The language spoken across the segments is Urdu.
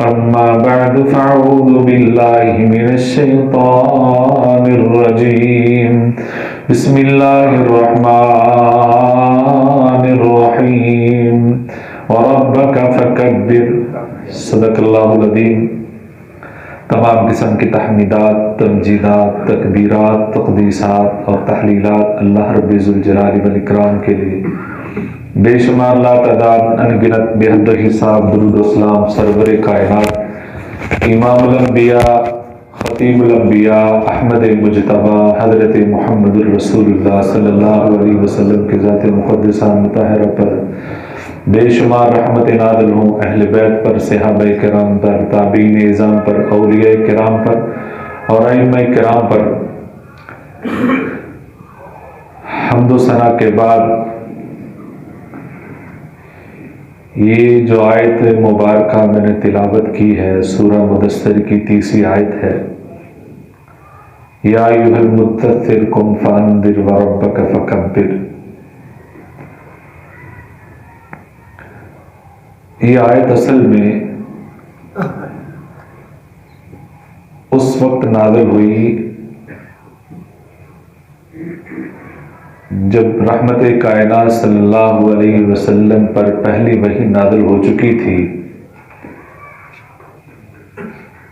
أما بعد فأعوذ بالله من الشيطان الرجيم بسم الله الرحمن الرحيم وربك فكبر صدق اللہ العظیم۔ تمام قسم کی تحمیدات، تمجیدات، تکبیرات، تقدیسات اور تحلیلات اللہ رب ذوالجلال والاکرام کے لیے، بے شمار لا تعداد انگنت بے حد حساب درود و سلام سرور کائنات امام الانبیاء خطیب الانبیاء احمد مجتبی حضرت محمد الرسول اللہ صلی اللہ علیہ وسلم کے ذات مقدسہ مطہرہ پر بے شمار رحمت نازل ہوں، اہل بیت پر، صحابہ کرام پر، تابعین اعظام پر، اولیاء کرام پر اور ائمہ کرام پر۔ حمد و ثنا کے بعد یہ جو آیت مبارکہ میں نے تلاوت کی ہے سورہ مدثر کی 30 آیت ہے، یا ایھا المدثر قم فانذر وربک فکبر۔ یہ آیت اصل میں اس وقت نازل ہوئی جب رحمت کائنات صلی اللہ علیہ وسلم پر پہلی وحی نازل ہو چکی تھی،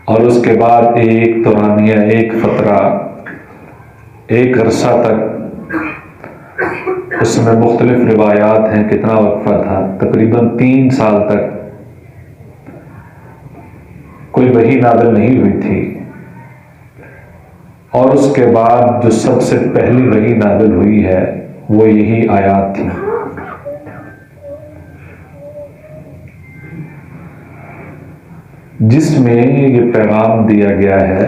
اور اس کے بعد ایک دورانیہ، ایک فترہ، ایک عرصہ تک اس میں مختلف روایات ہیں کتنا وقفہ تھا، تقریباً 3 سال تک کوئی وحی نازل نہیں ہوئی تھی، اور اس کے بعد جو سب سے پہلی وحی نازل ہوئی ہے وہ یہی آیات تھی۔ جس میں یہ پیغام دیا گیا ہے۔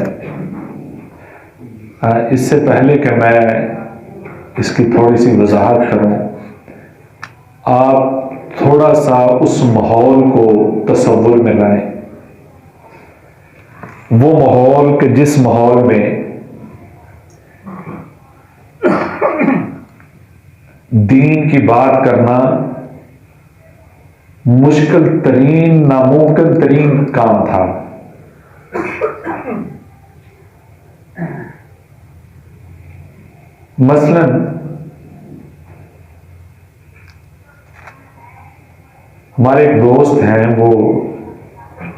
اس سے پہلے کہ میں اس کی تھوڑی سی وضاحت کروں، آپ تھوڑا سا اس ماحول کو تصور میں لائیں، وہ ماحول کہ جس ماحول میں دین کی بات کرنا مشکل ترین، ناممکن ترین کام تھا۔ مثلا ہمارے ایک دوست ہیں، وہ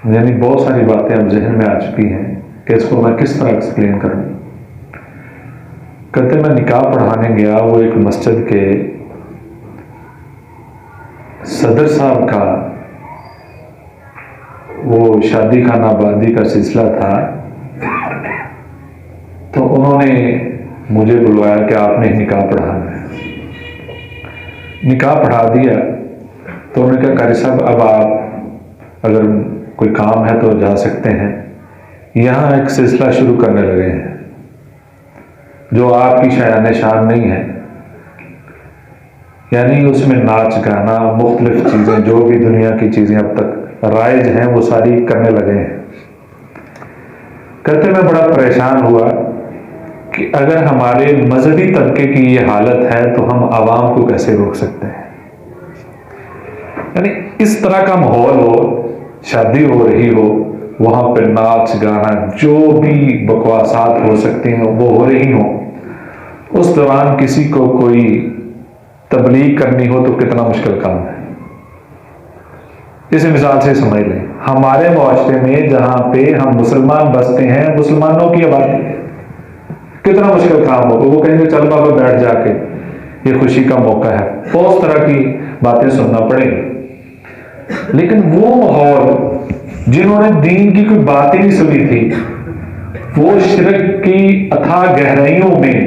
یعنی بہت ساری باتیں اب ذہن میں آ چکی ہیں کہ اس کو میں کس طرح ایکسپلین کروں۔ کہتے میں نکاح پڑھانے گیا، وہ ایک مسجد کے صدر صاحب کا وہ شادی خانہ آبادی کا سلسلہ تھا، تو انہوں نے مجھے بلوایا کہ آپ نے نکاح پڑھانا ہے۔ نکاح پڑھا دیا تو انہوں نے کہا قاری صاحب اب آپ اگر کوئی کام ہے تو جا سکتے ہیں، یہاں ایک سلسلہ شروع کرنے لگے ہیں جو آپ کی شایان شان نہیں ہے، یعنی اس میں ناچ گانا، مختلف چیزیں، جو بھی دنیا کی چیزیں اب تک رائج ہیں وہ ساری کرنے لگے ہیں۔ کہتے میں بڑا پریشان ہوا کہ اگر ہمارے مذہبی طبقے کی یہ حالت ہے تو ہم عوام کو کیسے روک سکتے ہیں؟ یعنی اس طرح کا ماحول ہو، شادی ہو رہی ہو، وہاں پہ ناچ گانا، جو بھی بکواسات ہو سکتی ہیں وہ ہو رہی ہوں، اس دوران کسی کو کوئی تبلیغ کرنی ہو تو کتنا مشکل کام ہے۔ اس مثال سے سمجھ لیں، ہمارے معاشرے میں جہاں پہ ہم مسلمان بستے ہیں، مسلمانوں کی آبادی ہے، کتنا مشکل کام ہوگا۔ وہ کہیں گے چل بابا بیٹھ جا کے، یہ خوشی کا موقع ہے، بہت طرح کی باتیں سننا پڑے گی۔ لیکن وہ ماحول جنہوں نے دین کی کوئی بات ہی نہیں سنی تھی، وہ شرک کی اتھاہ گہرائیوں میں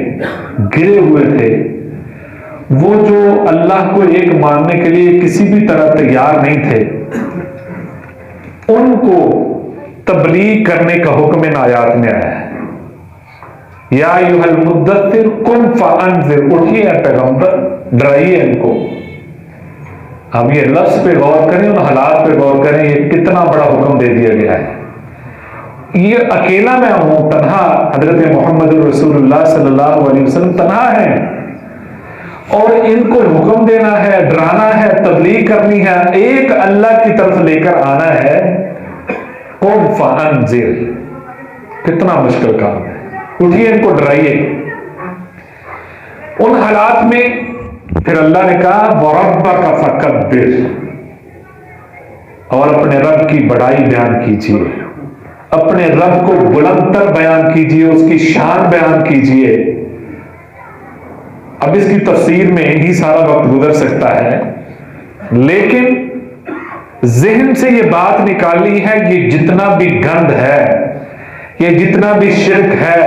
گرے ہوئے تھے، وہ جو اللہ کو ایک ماننے کے لیے کسی بھی طرح تیار نہیں تھے، ان کو تبلیغ کرنے کا حکم ان آیات میں آیا ہے۔ یا ایھا المدثر قم فانذر، اٹھیے اے پیغمبر، ڈرائیے ان کو۔ ہم یہ لفظ پہ غور کریں، ان حالات پہ غور کریں، یہ کتنا بڑا حکم دے دیا گیا ہے۔ یہ اکیلا میں ہوں، تنہا، حضرت محمد رسول اللہ صلی اللہ علیہ وسلم تنہا ہیں، اور ان کو حکم دینا ہے، ڈرانا ہے، تبلیغ کرنی ہے، ایک اللہ کی طرف لے کر آنا ہے، قم فانذر، کتنا مشکل کام ہے، اٹھیے ان کو ڈرائیے۔ ان حالات میں پھر اللہ نے کہا وَرَبَّكَ فَكَبِّرْ، اور اپنے رب کی بڑائی بیان کیجیے، اپنے رب کو بلند تر بیان کیجیے، اس کی شان بیان کیجیے۔ اب اس کی تفسیر میں ہی سارا وقت گزر سکتا ہے، لیکن ذہن سے یہ بات نکالی ہے، یہ جتنا بھی گند ہے، یہ جتنا بھی شرک ہے،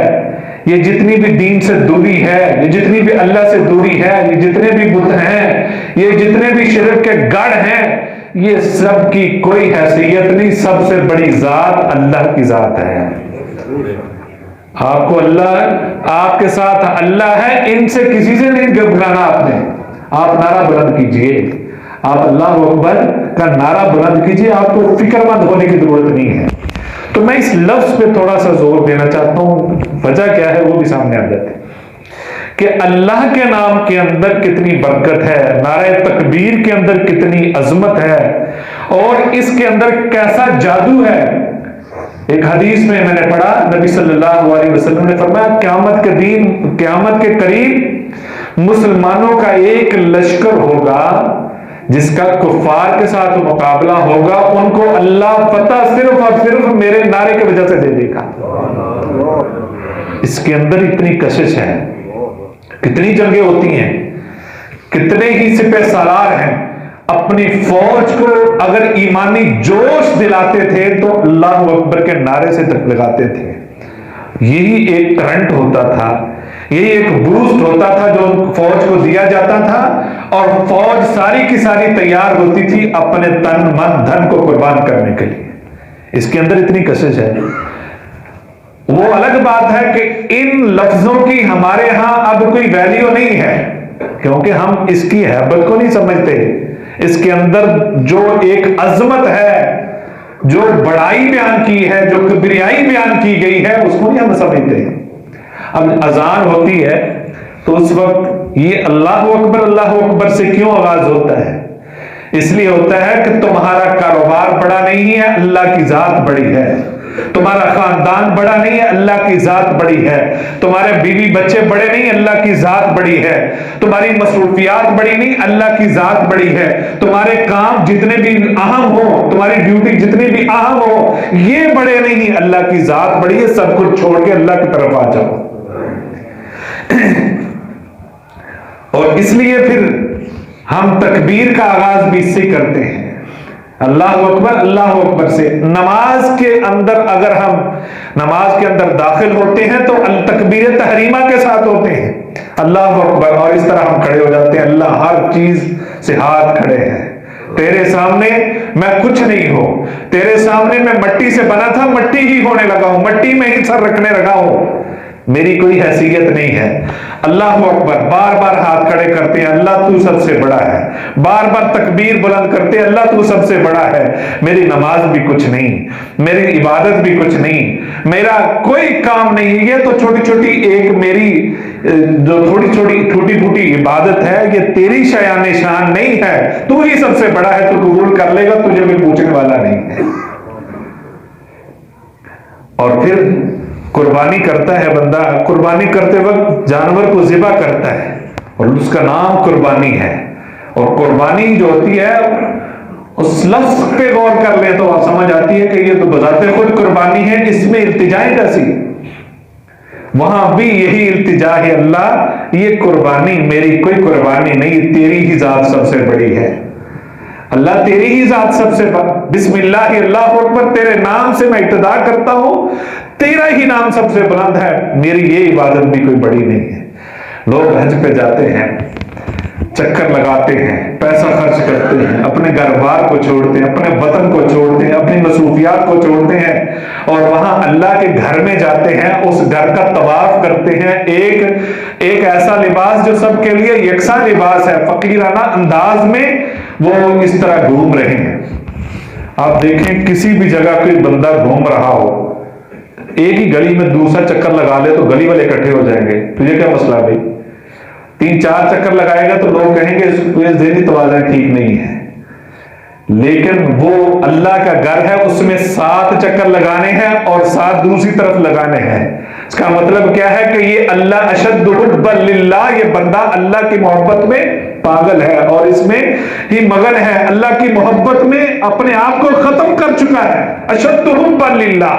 یہ جتنی بھی دین سے دوری ہے، یہ جتنی بھی اللہ سے دوری ہے، یہ جتنے بھی بت ہیں، یہ جتنے بھی شرک کے گڑھ ہیں، یہ سب کی کوئی حیثیت نہیں، سب سے بڑی ذات اللہ کی ذات ہے۔ آپ کو اللہ، آپ کے ساتھ اللہ ہے، ان سے کسی سے نہیں گھبرانا آپ نے۔ آپ نعرہ بلند کیجئے، آپ اللہ اکبر کا نعرہ بلند کیجئے، آپ کو فکر مند ہونے کی ضرورت نہیں ہے۔ تو میں اس لفظ پہ تھوڑا سا زور دینا چاہتا ہوں، وجہ کیا ہے وہ بھی سامنے آ جاتے کہ اللہ کے نام کے اندر کتنی برکت ہے، نعرہ تکبیر کے اندر کتنی عظمت ہے، اور اس کے اندر کیسا جادو ہے۔ ایک حدیث میں نے پڑھا، نبی صلی اللہ علیہ وسلم نے فرمایا قیامت کے دن، قیامت کے قریب مسلمانوں کا ایک لشکر ہوگا جس کا کفار کے ساتھ مقابلہ ہوگا، ان کو اللہ فتح صرف اور صرف میرے نعرے کی وجہ سے دے دے گا۔ اس کے اندر اتنی کشش ہے، کتنی جنگیں ہوتی ہیں، کتنے ہی سپہ سالار ہیں، اپنی فوج کو اگر ایمانی جوش دلاتے تھے تو اللہ اکبر کے نعرے سے تک لگاتے تھے۔ یہی ایک کرنٹ ہوتا تھا، یہی ایک بوسٹ ہوتا تھا جو فوج کو دیا جاتا تھا، اور فوج ساری کی ساری تیار ہوتی تھی اپنے تن من دھن کو قربان کرنے کے لیے۔ اس کے اندر اتنی کشش ہے۔ وہ الگ بات ہے کہ ان لفظوں کی ہمارے ہاں اب کوئی ویلیو نہیں ہے، کیونکہ ہم اس کی ہیبت کو نہیں سمجھتے۔ اس کے اندر جو ایک عظمت ہے، جو بڑائی بیان کی ہے، جو کبریائی بیان کی گئی ہے، اس کو نہیں ہم سمجھتے۔ اب اذان ہوتی ہے تو اس وقت یہ اللہ اکبر سے کیوں آغاز ہوتا ہے؟ اس لیے ہوتا ہے کہ تمہارا کاروبار بڑا نہیں ہے، اللہ کی ذات بڑی ہے۔ تمہارا خاندان بڑا نہیں ہے، اللہ کی ذات بڑی ہے۔ تمہارے بیوی بچے بڑے نہیں، اللہ کی ذات بڑی ہے۔ تمہاری مصروفیات بڑی نہیں، اللہ کی ذات بڑی ہے۔ تمہارے کام جتنے بھی اہم ہو، تمہاری ڈیوٹی جتنی بھی اہم ہو، یہ بڑے نہیں، اللہ کی ذات بڑی ہے۔ سب کچھ چھوڑ کے اللہ کی طرف آ جاؤ۔ اور اس لیے پھر ہم تکبیر کا آغاز بھی اس سے کرتے ہیں، اللہ اکبر سے۔ نماز کے اندر اگر ہم نماز کے اندر داخل ہوتے ہیں تو تکبیر تحریمہ کے ساتھ ہوتے ہیں، اللہ اکبر، اور اس طرح ہم کھڑے ہو جاتے ہیں، اللہ ہر چیز سے ہاتھ کھڑے ہیں، تیرے سامنے میں کچھ نہیں ہوں، تیرے سامنے میں مٹی سے بنا تھا، مٹی ہی ہونے لگا ہوں، مٹی میں ہی سر رکھنے لگا ہوں، میری کوئی حیثیت نہیں ہے۔ اللہ اکبر، بار بار ہاتھ کھڑے کرتے ہیں، اللہ تو سب سے بڑا ہے، بار بار تکبیر بلند کرتے ہیں، اللہ تو سب سے بڑا ہے۔ میری نماز بھی کچھ نہیں، میری عبادت بھی کچھ نہیں، میرا کوئی کام نہیں، یہ تو چھوٹی چھوٹی ایک میری جو ٹوٹی پھوٹی عبادت ہے، یہ تیری شایان شان نہیں ہے، تو ہی سب سے بڑا ہے، تو قبول کر لے گا، تجھے بھی پوچھنے والا نہیں ہے۔ اور پھر قربانی کرتا ہے بندہ، قربانی کرتے وقت جانور کو ذبح کرتا ہے، اور اس کا نام قربانی ہے۔ اور قربانی جو ہوتی ہے، اس لفظ پہ غور کر لیں تو سمجھ آتی ہے کہ یہ تو بذات خود قربانی ہے، اس میں التجائیں کیسی؟ وہاں بھی یہی التجا ہے، اللہ یہ قربانی میری کوئی قربانی نہیں، تیری ہی ذات سب سے بڑی ہے، اللہ تیری ہی ذات سب سے بسم اللہ اللہ اکبر، تیرے نام سے میں ابتدا کرتا ہوں، تیرا ہی نام سب سے بلند ہے، میری یہ عبادت بھی کوئی بڑی نہیں ہے۔ لوگ حج پہ جاتے ہیں، چکر لگاتے ہیں، پیسہ خرچ کرتے ہیں، اپنے گھر بار کو چھوڑتے ہیں، اپنے وطن کو چھوڑتے ہیں، اپنی مصروفیات کو چھوڑتے ہیں، اور وہاں اللہ کے گھر میں جاتے ہیں، اس گھر کا طواف کرتے ہیں، ایک ایسا لباس جو سب کے لیے یکساں لباس ہے، فقیرانہ انداز میں وہ اس طرح گھوم رہے ہیں۔ آپ دیکھیں کسی بھی جگہ کوئی بندہ گھوم رہا ہو، ایک ہی گلی میں دوسرا چکر لگا لے تو گلی والے اکٹھے ہو جائیں گے، تجھے کیا مسئلہ بھائی؟ 3-4 چکر لگائے گا تو لوگ کہیں گے اس ذہنی توازن ٹھیک نہیں ہے۔ لیکن وہ اللہ کا گھر ہے، اس میں 7 چکر لگانے ہیں اور 7 دوسری طرف لگانے ہیں۔ اس کا مطلب کیا ہے کہ یہ اللہ اشد حبا للہ، یہ بندہ اللہ کی محبت میں پاگل ہے اور اس میں ہی مگن ہے، اللہ کی محبت میں اپنے آپ کو ختم کر چکا ہے۔ اشد حبا للہ،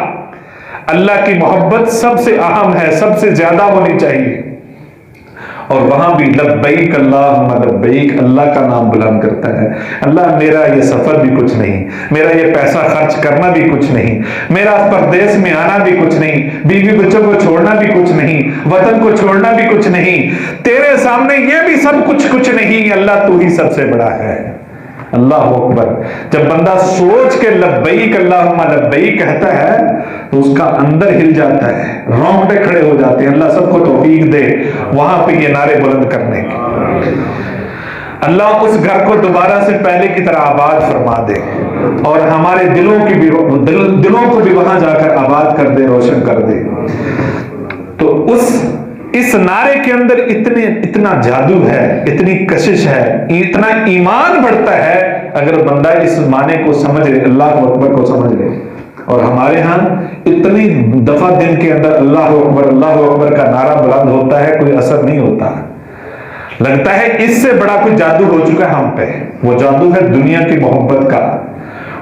اللہ کی محبت سب سے اہم ہے، سب سے زیادہ ہونی چاہیے۔ اور وہاں بھی لبیک اللہم لبیک، اللہ کا نام بلند کرتا ہے۔ اللہ میرا یہ سفر بھی کچھ نہیں، میرا یہ پیسہ خرچ کرنا بھی کچھ نہیں، میرا پردیس میں آنا بھی کچھ نہیں، بیوی بچوں کو چھوڑنا بھی کچھ نہیں، وطن کو چھوڑنا بھی کچھ نہیں، تیرے سامنے یہ بھی سب کچھ نہیں، اللہ تو ہی سب سے بڑا ہے۔ اللہ اکبر۔ جب بندہ سوچ کے لبیک اللہم لبیک کہتا ہے تو اس کا اندر ہل جاتا ہے، رونگٹے کھڑے ہو جاتے ہیں۔ اللہ سب کو توفیق دے وہاں پہ یہ نعرے بلند کرنے کے۔ اللہ اس گھر کو دوبارہ سے پہلے کی طرح آباد فرما دے اور ہمارے دلوں کو بھی وہاں جا کر آباد کر دے، روشن کر دے۔ تو اس نعرے کے اندر اتنا جادو ہے، اتنی کشش ہے، اتنا ایمان بڑھتا ہے اگر بندہ اس معنی کو سمجھ لے، اللہ اکبر کو سمجھ لے۔ اور ہمارے ہاں اتنی دفعہ دن کے اندر اللہ اکبر کا نعرہ بلند ہوتا ہے، کوئی اثر نہیں ہوتا۔ لگتا ہے اس سے بڑا کوئی جادو ہو چکا ہے ہم پہ۔ وہ جادو ہے دنیا کی محبت کا،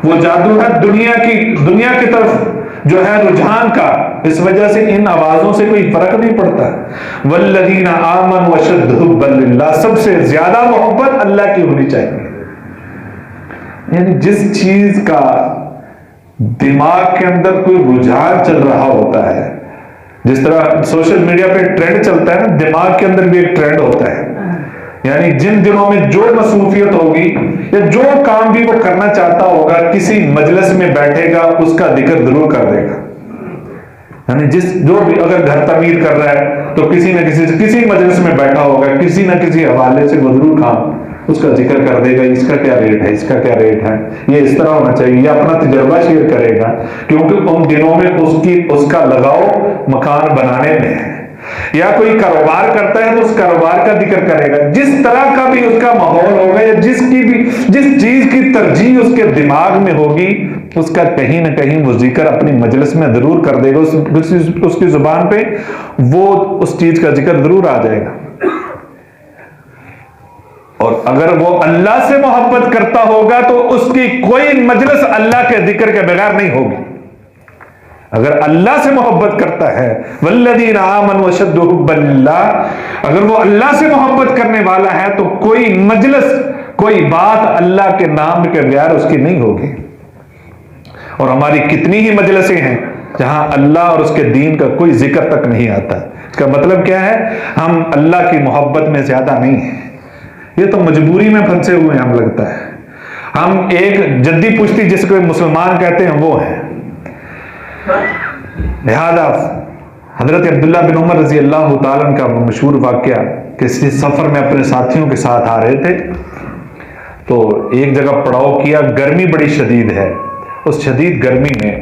وہ جادو ہے دنیا کی طرف جو ہے رجحان کا۔ اس وجہ سے ان آوازوں سے کوئی فرق نہیں پڑتا۔ والذین آمنوا اشد حبا للہ، سب سے زیادہ محبت اللہ کی ہونی چاہیے۔ یعنی جس چیز کا دماغ کے اندر کوئی رجحان چل رہا ہوتا ہے، جس طرح سوشل میڈیا پہ ٹرینڈ چلتا ہے نا، دماغ کے اندر بھی ایک ٹرینڈ ہوتا ہے۔ یعنی جن دنوں میں جو مصروفیت ہوگی یا جو کام بھی وہ کرنا چاہتا ہوگا، کسی مجلس میں بیٹھے گا اس کا ذکر ضرور کر دے گا۔ یعنی جو بھی اگر گھر تعمیر کر رہا ہے تو کسی نہ کسی مجلس میں بیٹھا ہوگا، کسی نہ کسی حوالے سے وہ ضرور کام اس کا ذکر کر دے گا، اس کا کیا ریٹ ہے، اس کا کیا ریٹ ہے، یہ اس طرح ہونا چاہیے، یہ اپنا تجربہ شیئر کرے گا، کیونکہ ان دنوں میں اس کا لگاؤ مکان بنانے میں ہے۔ یا کوئی کاروبار کرتا ہے تو اس کاروبار کا ذکر کرے گا، جس طرح کا بھی اس کا ماحول ہوگا یا جس چیز کی ترجیح اس کے دماغ میں ہوگی، اس کا کہیں نہ کہیں وہ ذکر اپنی مجلس میں ضرور کر دے گا، اس کی زبان پہ وہ اس چیز کا ذکر ضرور آ جائے گا۔ اور اگر وہ اللہ سے محبت کرتا ہوگا تو اس کی کوئی مجلس اللہ کے ذکر کے بغیر نہیں ہوگی۔ اگر اللہ سے محبت کرتا ہے، والذین آمنوا اشد حبا للہ، اگر وہ اللہ سے محبت کرنے والا ہے تو کوئی مجلس، کوئی بات اللہ کے نام کے بغیر اس کی نہیں ہوگی۔ اور ہماری کتنی ہی مجلسیں ہیں جہاں اللہ اور اس کے دین کا کوئی ذکر تک نہیں آتا۔ اس کا مطلب کیا ہے؟ ہم اللہ کی محبت میں زیادہ نہیں ہیں، یہ تو مجبوری میں پھنسے ہوئے ہیں ہم، لگتا ہے ہم ایک جدی پشتی جس کو مسلمان کہتے ہیں وہ ہیں۔ لہذا حضرت عبداللہ بن عمر رضی اللہ تعالیٰ کا مشہور واقعہ کہ اس سفر میں اپنے ساتھیوں کے ساتھ آ رہے تھے تو ایک جگہ پڑاؤ کیا، گرمی بڑی شدید ہے، اس شدید گرمی میں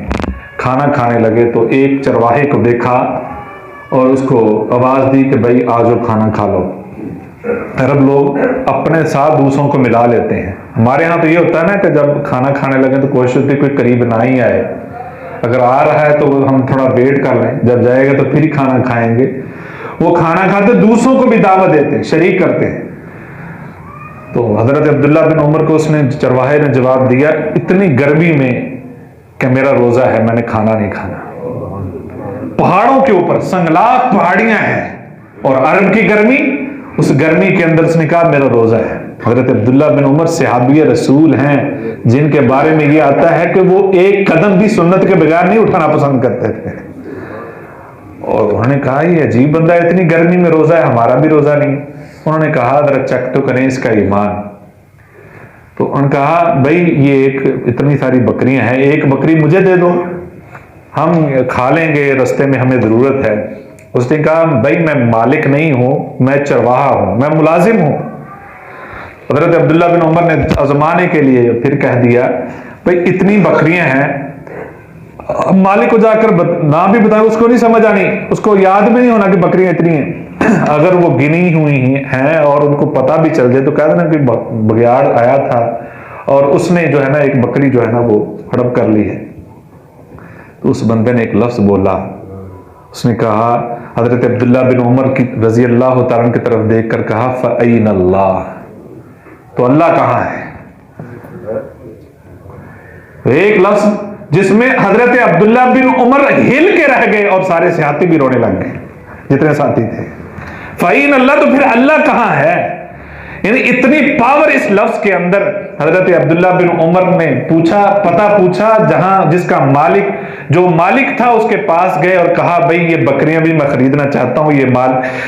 کھانا کھانے لگے تو ایک چرواہے کو دیکھا اور اس کو آواز دی کہ بھائی آ جاؤ کھانا کھا لو۔ عرب لوگ اپنے ساتھ دوسروں کو ملا لیتے ہیں، ہمارے ہاں تو یہ ہوتا ہے نا کہ جب کھانا کھانے لگے تو کوشش ہوتی ہے کوئی قریب نہ ہی آئے، اگر آ رہا ہے تو ہم تھوڑا ویٹ کر لیں، جب جائے گا تو پھر ہی کھانا کھائیں گے۔ وہ کھانا کھاتے دوسروں کو بھی دعوت دیتے ہیں، شریک کرتے ہیں۔ تو حضرت عبداللہ بن عمر کو اس نے چرواہے نے جواب دیا، اتنی گرمی میں کہ میرا روزہ ہے، میں نے کھانا نہیں کھانا۔ پہاڑوں کے اوپر سنگلاخ پہاڑیاں ہیں اور عرب کی گرمی، اس گرمی کے اندر اس نے کہا میرا روزہ ہے۔ حضرت عبداللہ بن عمر صحابی رسول ہیں جن کے بارے میں یہ آتا ہے کہ وہ ایک قدم بھی سنت کے بغیر نہیں اٹھانا پسند کرتے تھے، اور انہوں نے کہا یہ عجیب بندہ ہے، اتنی گرمی میں روزہ ہے، ہمارا بھی روزہ نہیں۔ انہوں نے کہا ذرا چیک تو کریں اس کا ایمان۔ تو انہوں نے کہا بھائی یہ اتنی ساری بکریاں ہیں، ایک بکری مجھے دے دو، ہم کھا لیں گے، رستے میں ہمیں ضرورت ہے۔ اس نے کہا بھائی میں مالک نہیں ہوں، میں چرواہا ہوں، میں ملازم ہوں۔ حضرت عبداللہ بن عمر نے آزمانے کے لیے پھر کہہ دیا بھائی اتنی بکریاں ہیں، مالک کو جا کر نام بھی بتایا، اس کو نہیں سمجھ آنی، اس کو یاد بھی نہیں ہونا کہ بکریاں اتنی ہیں۔ اگر وہ گنی ہوئی ہیں اور ان کو پتہ بھی چل جائے تو کہہ دینا کہ بگیاڑ آیا تھا اور اس نے جو ہے نا ایک بکری جو ہے نا وہ ہڑپ کر لی ہے. تو اس بندے نے ایک لفظ بولا, اس نے کہا, حضرت عبداللہ بن عمر کی رضی اللہ تعالیٰ کی طرف دیکھ کر کہا فَأَيْنَ اللَّهُ, تو اللہ کہاں ہے. ایک لفظ جس میں حضرت عبداللہ بن عمر ہل کے رہ گئے اور سارے ساتھی بھی رونے لگ گئے جتنے ساتھی تھے. فَأَيْنَ اللَّهُ, تو پھر اللہ کہاں ہے. یعنی اتنی پاور اس لفظ کے اندر. حضرت عبداللہ بن عمر نے پتہ پوچھا, جہاں جس کا مالک, جو مالک تھا اس کے پاس گئے اور کہا بھئی یہ بکریاں بھی میں خریدنا چاہتا ہوں,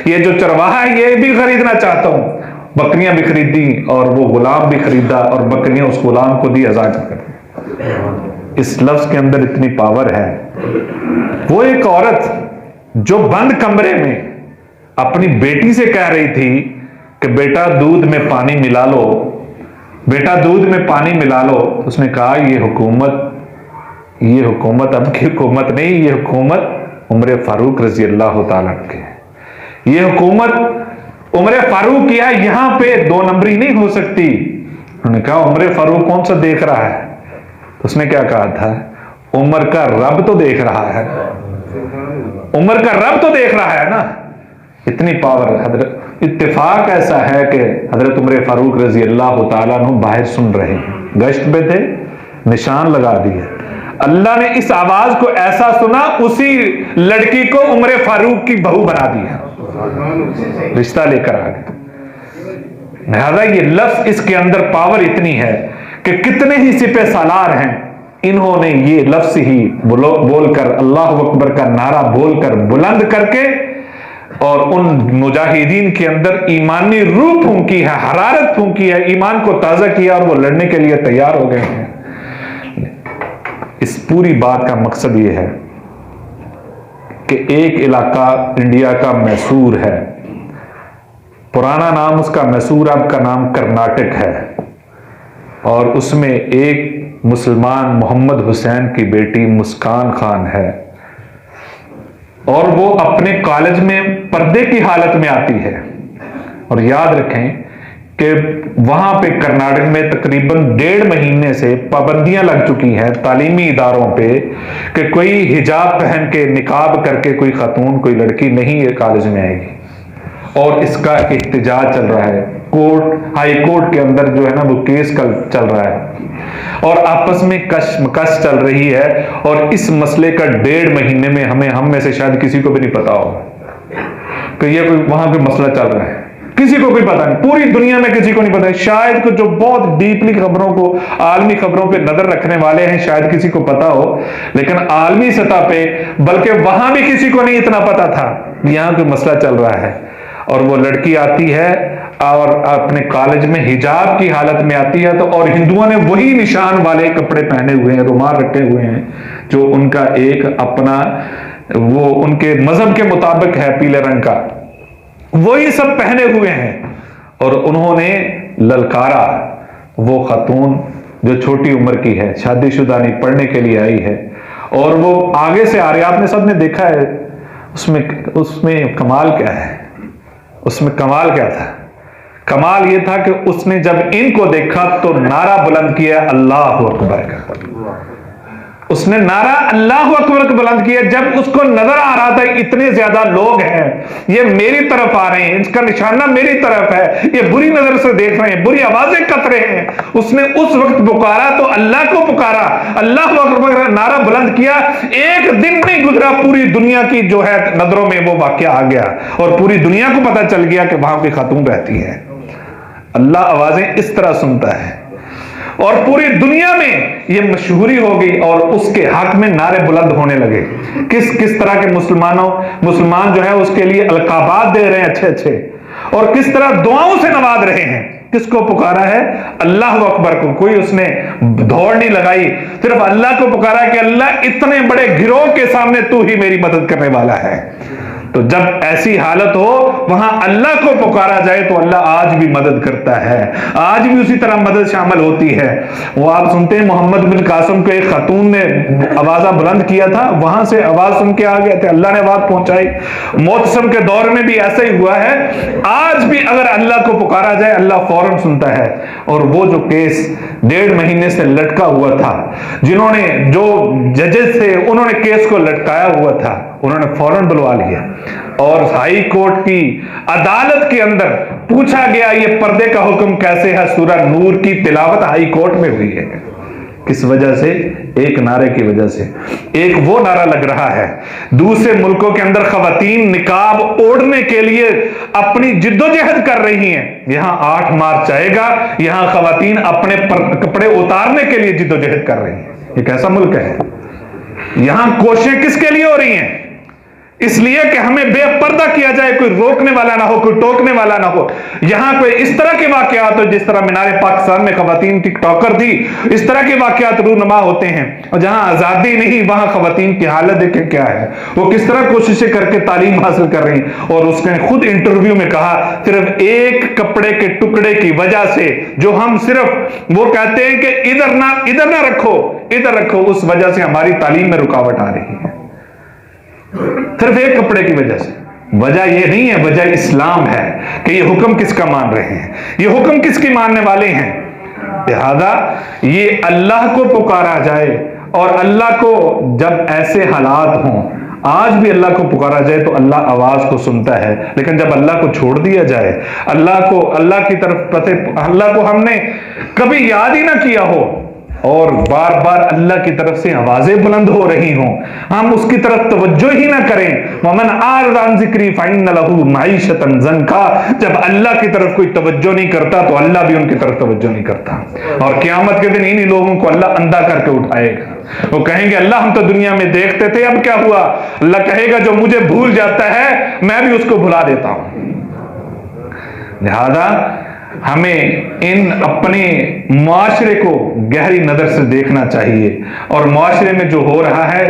یہ جو چرواہا ہے یہ بھی خریدنا چاہتا ہوں. بکریاں بھی خریدی اور وہ غلام بھی خریدا اور بکریاں اس غلام کو دی آزاد کر. اس لفظ کے اندر اتنی پاور ہے. وہ ایک عورت جو بند کمرے میں اپنی بیٹی سے کہہ رہی تھی کہ بیٹا دودھ میں پانی ملا لو, بیٹا دودھ میں پانی ملا لو, اس نے کہا یہ حکومت اب کی حکومت نہیں, یہ حکومت عمر فاروق رضی اللہ تعالیٰ کی ہے. یہ حکومت عمر فاروق کی ہے, یہاں پہ دو نمبری نہیں ہو سکتی. انہوں نے کہا عمر فاروق کون سا دیکھ رہا ہے. اس نے کیا کہا تھا, عمر کا رب تو دیکھ رہا ہے, عمر کا رب تو دیکھ رہا ہے نا. اتنی پاور. حضرت اتفاق ایسا ہے کہ حضرت عمر فاروق رضی اللہ تعالیٰ عنہ باہر سن رہے ہیں, گشت پہ تھے, نشان لگا دیے. اللہ نے اس آواز کو ایسا سنا, اسی لڑکی کو عمر فاروق کی بہو بنا دیا, رشتہ لے کر آ گئے. لہذا یہ لفظ, اس کے اندر پاور اتنی ہے کہ کتنے ہی سپہ سالار ہیں, انہوں نے یہ لفظ ہی بول کر, اللہ اکبر کا نعرہ بول کر, بلند کر کے, اور ان مجاہدین کے اندر ایمانی روح پھونکی ہے, حرارت پھونکی ہے, ایمان کو تازہ کیا اور وہ لڑنے کے لیے تیار ہو گئے ہیں. اس پوری بات کا مقصد یہ ہے کہ ایک علاقہ انڈیا کا میسور ہے, پرانا نام اس کا میسور, اب کا نام کرناٹک ہے, اور اس میں ایک مسلمان محمد حسین کی بیٹی مسکان خان ہے, اور وہ اپنے کالج میں پردے کی حالت میں آتی ہے. اور یاد رکھیں کہ وہاں پہ کرناٹک میں تقریباً 1.5 مہینے سے پابندیاں لگ چکی ہیں تعلیمی اداروں پہ کہ کوئی حجاب پہن کے, نقاب کر کے کوئی خاتون, کوئی لڑکی نہیں یہ کالج میں آئے گی. اور اس کا احتجاج چل رہا ہے, ہائی کورٹ کے اندر جو ہے نا وہ کیس چل رہا ہے, اور آپس میں کشمکش چل رہی ہے. اور اس مسئلے کا 1.5 مہینے میں ہم میں سے شاید کسی کو بھی نہیں پتا ہوگا کہ یہ کوئی وہاں پہ مسئلہ چل رہا ہے. کسی کو کوئی پتا نہیں, پوری دنیا میں کسی کو نہیں پتا. شاید کو جو بہت ڈیپلی خبروں کو, عالمی خبروں پہ نظر رکھنے والے ہیں, شاید کسی کو پتا ہو, لیکن عالمی سطح پہ, بلکہ وہاں بھی کسی کو نہیں اتنا پتا تھا یہاں کوئی مسئلہ چل رہا ہے. اور وہ لڑکی آتی ہے اور اپنے کالج میں حجاب کی حالت میں آتی ہے, تو اور ہندوؤں نے وہی نشان والے کپڑے پہنے ہوئے ہیں, رومال رکھے ہوئے ہیں, جو ان کا ایک اپنا, وہ ان کے مذہب کے مطابق ہے, پیلے رنگ کا, وہی سب پہنے ہوئے ہیں. اور انہوں نے للکارا وہ خاتون جو چھوٹی عمر کی ہے, شادی شدہ نہیں, پڑھنے کے لیے آئی ہے, اور وہ آگے سے آ رہی. آپ نے سب نے دیکھا ہے, اس میں کمال کیا ہے, اس میں کمال کیا تھا. کمال یہ تھا کہ اس نے جب ان کو دیکھا تو نعرہ بلند کیا اللہ اکبر کا. اس نے نعرہ اللہ اکبر کو بلند کیا جب اس کو نظر آ رہا تھا اتنے زیادہ لوگ ہیں, یہ میری طرف آ رہے ہیں, اس کا نشانہ میری طرف ہے, یہ بری نظر سے دیکھ رہے ہیں, بری آوازیں کت رہے ہیں. اس نے اس وقت پکارا تو اللہ کو پکارا, اللہ اکبر کا نعرہ بلند کیا. ایک دن نہیں گزرا, پوری دنیا کی جو ہے نظروں میں وہ واقعہ آ گیا, اور پوری دنیا کو پتا چل گیا کہ وہاں کوئی خاتون رہتی ہے. اللہ آوازیں اس طرح سنتا ہے, اور پوری دنیا میں یہ مشہوری ہو گئی, اور اس کے حق میں نعرے بلند ہونے لگے. کس طرح کے مسلمان جو ہے اس کے لیے القابات دے رہے ہیں اچھے اچھے, اور کس طرح دعاؤں سے نواز رہے ہیں. کس کو پکارا ہے, اللہ اکبر کو. کوئی اس نے دوڑ نہیں لگائی, صرف اللہ کو پکارا کہ اللہ اتنے بڑے گروہ کے سامنے تو ہی میری مدد کرنے والا ہے. تو جب ایسی حالت ہو وہاں اللہ کو پکارا جائے تو اللہ آج بھی مدد کرتا ہے، آج بھی اسی طرح مدد شامل ہوتی ہے۔ وہ آپ سنتے ہیں محمد بن قاسم کو ایک خاتون نے آوازہ بلند کیا تھا، وہاں سے آواز سن کے آ گئے تھے، اللہ نے آواز پہنچائی۔ معتصم کے دور میں بھی ایسا ہی ہوا ہے، آج بھی اگر اللہ کو پکارا جائے اللہ فوراً سنتا ہے۔ اور وہ جو کیس 1.5 مہینے سے لٹکا ہوا تھا، جنہوں نے جو ججز تھے انہوں نے کیس کو لٹکایا ہوا تھا، انہوں نے فوراً بلوا لیا اور ہائی کورٹ کی عدالت کے اندر پوچھا گیا یہ پردے کا حکم کیسے ہے؟ سورہ نور کی تلاوت ہائی کورٹ میں ہوئی ہے۔ کس وجہ سے؟ ایک نعرے کی وجہ سے۔ ایک وہ نعرہ لگ رہا ہے، دوسرے ملکوں کے اندر خواتین نقاب اوڑھنے کے لیے اپنی جدوجہد کر رہی ہیں، یہاں 8 مارچ آئے گا، یہاں خواتین اپنے کپڑے اتارنے کے لیے جدوجہد کر رہی ہیں۔ یہ کیسا ملک ہے؟ یہاں کوششیں کس کے لیے ہو رہی ہیں؟ اس لیے کہ ہمیں بے پردہ کیا جائے، کوئی روکنے والا نہ ہو، کوئی ٹوکنے والا نہ ہو۔ یہاں کوئی اس طرح کے واقعات ہو جس طرح مینار پاکستان میں خواتین ٹک ٹاکر تھی، اس طرح کے واقعات رونما ہوتے ہیں۔ اور جہاں آزادی نہیں وہاں خواتین کی حالت دیکھیں کیا ہے، وہ کس طرح کوششیں کر کے تعلیم حاصل کر رہی ہیں۔ اور اس نے خود انٹرویو میں کہا صرف ایک کپڑے کے ٹکڑے کی وجہ سے، جو ہم صرف وہ کہتے ہیں کہ ادھر نہ رکھو ادھر رکھو، اس وجہ سے ہماری تعلیم میں رکاوٹ آ رہی ہے، صرف ایک کپڑے کی وجہ سے۔ وجہ یہ نہیں ہے، وجہ اسلام ہے کہ یہ حکم کس کا مان رہے ہیں، یہ حکم کس کی ماننے والے ہیں۔ لہذا یہ اللہ کو پکارا جائے، اور اللہ کو جب ایسے حالات ہوں، آج بھی اللہ کو پکارا جائے تو اللہ آواز کو سنتا ہے، لیکن جب اللہ کو چھوڑ دیا جائے، اللہ کی طرف اللہ کو ہم نے کبھی یاد ہی نہ کیا ہو، اور بار بار اللہ کی طرف سے آوازیں بلند ہو رہی ہوں، ہم اس کی طرف توجہ ہی نہ کریں، وَمَنْ أَعْرَضَ عَنْ ذِكْرِي فَإِنَّ لَهُ مَعِيشَةً ضَنْكًا، جب اللہ کی طرف کوئی توجہ نہیں کرتا تو اللہ بھی ان کی طرف توجہ نہیں کرتا، اور قیامت کے دن انہی لوگوں کو اللہ اندھا کر کے اٹھائے گا۔ وہ کہیں گے اللہ ہم تو دنیا میں دیکھتے تھے، اب کیا ہوا؟ اللہ کہے گا جو مجھے بھول جاتا ہے میں بھی اس کو بھلا دیتا ہوں۔ لہذا ہمیں اپنے معاشرے کو گہری نظر سے دیکھنا چاہیے، اور معاشرے میں جو ہو رہا ہے،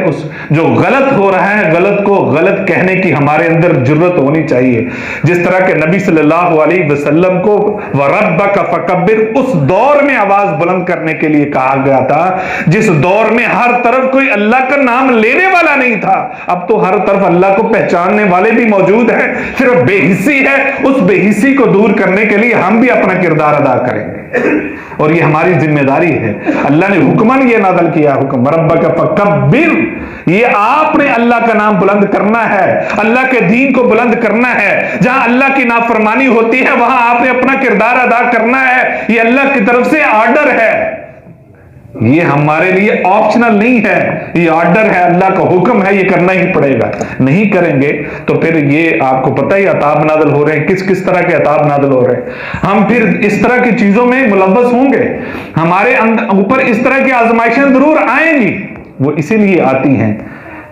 جو غلط ہو رہا ہے، غلط کو غلط کہنے کی ہمارے اندر جرت ہونی چاہیے۔ جس طرح کہ نبی صلی اللہ علیہ وسلم کو وَرَبَّكَ فَكَبِّرْ اس دور میں آواز بلند کرنے کے لیے کہا گیا تھا جس دور میں ہر طرف کوئی اللہ کا نام لینے والا نہیں تھا۔ اب تو ہر طرف اللہ کو پہچاننے والے بھی موجود ہیں، صرف بے حسی ہے، اس بے حسی کو دور کرنے کے لیے ہم بھی اپنا کردار ادا کریں گے، اور یہ ہماری ذمہ داری ہے۔ اللہ نے حکمن یہ نازل کیا، حکم ربک فکبر، یہ آپ نے اللہ کا نام بلند کرنا ہے، اللہ کے دین کو بلند کرنا ہے۔ جہاں اللہ کی نافرمانی ہوتی ہے وہاں آپ نے اپنا کردار ادا کرنا ہے، یہ اللہ کی طرف سے آرڈر ہے، یہ ہمارے لیے آپشنل نہیں ہے، یہ آرڈر ہے، اللہ کا حکم ہے، یہ کرنا ہی پڑے گا۔ نہیں کریں گے تو پھر یہ آپ کو پتہ ہی عذاب نازل ہو رہے ہیں، کس طرح کے عذاب نازل ہو رہے ہیں۔ ہم پھر اس طرح کی چیزوں میں ملوث ہوں گے، ہمارے اوپر اس طرح کی آزمائشیں ضرور آئیں گی، وہ اسی لیے آتی ہیں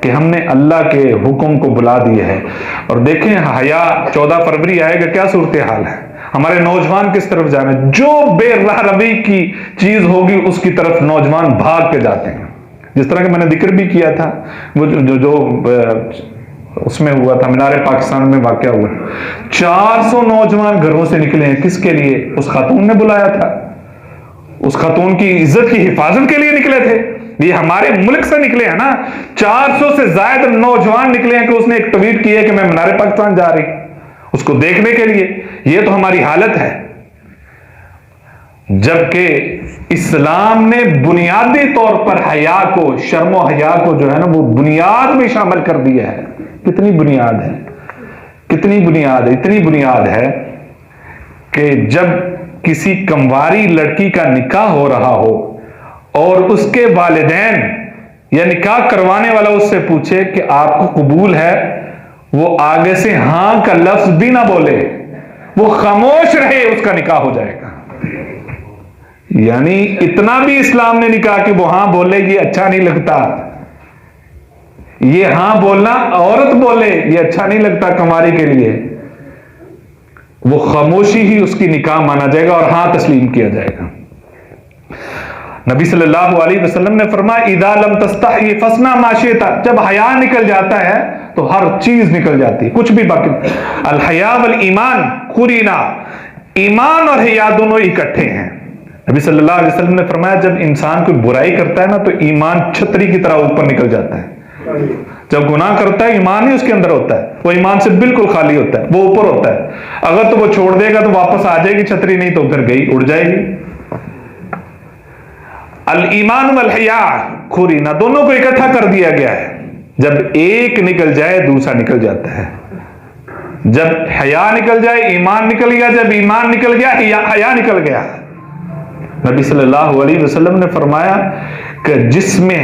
کہ ہم نے اللہ کے حکم کو بلا دیا ہے۔ اور دیکھیں حیا 14 فروری آئے گا، کیا صورتحال ہے، ہمارے نوجوان کس طرف جانے، جو بے راہ روی کی چیز ہوگی اس کی طرف نوجوان بھاگ کے جاتے ہیں۔ جس طرح کہ میں نے ذکر بھی کیا تھا، وہ جو اس میں ہوا تھا، مینار پاکستان میں واقعہ ہوا، 400 نوجوان گھروں سے نکلے ہیں، کس کے لیے؟ اس خاتون نے بلایا تھا، اس خاتون کی عزت کی حفاظت کے لیے نکلے تھے، یہ ہمارے ملک سے نکلے ہیں نا، 400 سے زائد نوجوان نکلے ہیں کہ اس نے ایک ٹویٹ کی ہے کہ میں مینار پاکستان جا رہی ہوں اس کو دیکھنے کے لیے۔ یہ تو ہماری حالت ہے، جبکہ اسلام نے بنیادی طور پر حیا کو، شرم و حیا کو جو ہے نا وہ بنیاد میں شامل کر دیا ہے۔ کتنی بنیاد ہے، کتنی بنیاد ہے، اتنی بنیاد ہے کہ جب کسی کنواری لڑکی کا نکاح ہو رہا ہو اور اس کے والدین یا نکاح کروانے والا اس سے پوچھے کہ آپ کو قبول ہے، وہ آگے سے ہاں کا لفظ بھی نہ بولے، وہ خاموش رہے، اس کا نکاح ہو جائے گا۔ یعنی اتنا بھی اسلام نے نکاح کہ وہ ہاں بولے یہ اچھا نہیں لگتا، یہ ہاں بولنا عورت بولے یہ اچھا نہیں لگتا کنواری کے لیے، وہ خاموشی ہی اس کی نکاح مانا جائے گا اور ہاں تسلیم کیا جائے گا۔ نبی صلی اللہ علیہ وسلم نے فرمایا اذا لم تستحی فاصنع ما شئت، جب حیا نکل جاتا ہے تو ہر چیز نکل جاتی ہے، کچھ بھی باقی نہیں۔ الحیا والایمان قرینا، ایمان اور حیا دونوں اکٹھے ہیں۔ نبی صلی اللہ علیہ وسلم نے فرمایا جب انسان کوئی برائی کرتا ہے نا تو ایمان چھتری کی طرح اوپر نکل جاتا ہے، جب گناہ کرتا ہے ایمان ہی اس کے اندر ہوتا ہے، وہ ایمان سے بالکل خالی ہوتا ہے، وہ اوپر ہوتا ہے، اگر تو وہ چھوڑ دے گا تو واپس آ جائے گی چھتری، نہیں تو پھر گئی، اڑ جائے گی۔ الایمان والحیا قرینا، دونوں کو اکٹھا کر دیا گیا ہے، جب ایک نکل جائے دوسرا نکل جاتا ہے، جب حیا نکل جائے ایمان نکل گیا، جب ایمان نکل گیا حیا نکل گیا۔ نبی صلی اللہ علیہ وسلم نے فرمایا کہ جس میں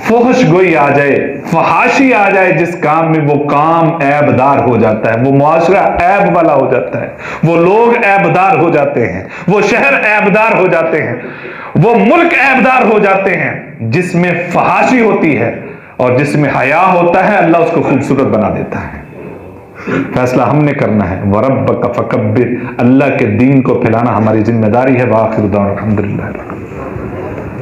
فحش گوئی آ جائے، فحاشی آ جائے جس کام میں، وہ کام عیب دار ہو جاتا ہے، وہ معاشرہ عیب والا ہو جاتا ہے، وہ لوگ عیب دار ہو جاتے ہیں، وہ شہر عیب دار ہو جاتے ہیں، وہ ملک عیب دار ہو جاتے ہیں۔ جس میں فحاشی ہوتی ہے اور جس میں حیا ہوتا ہے اللہ اس کو خوبصورت بنا دیتا ہے۔ فیصلہ ہم نے کرنا ہے۔ وَرَبَّكَ فَكَبِّرْ، اللہ کے دین کو پھیلانا ہماری ذمہ داری ہے۔ وآخر دعوانا الحمدللہ۔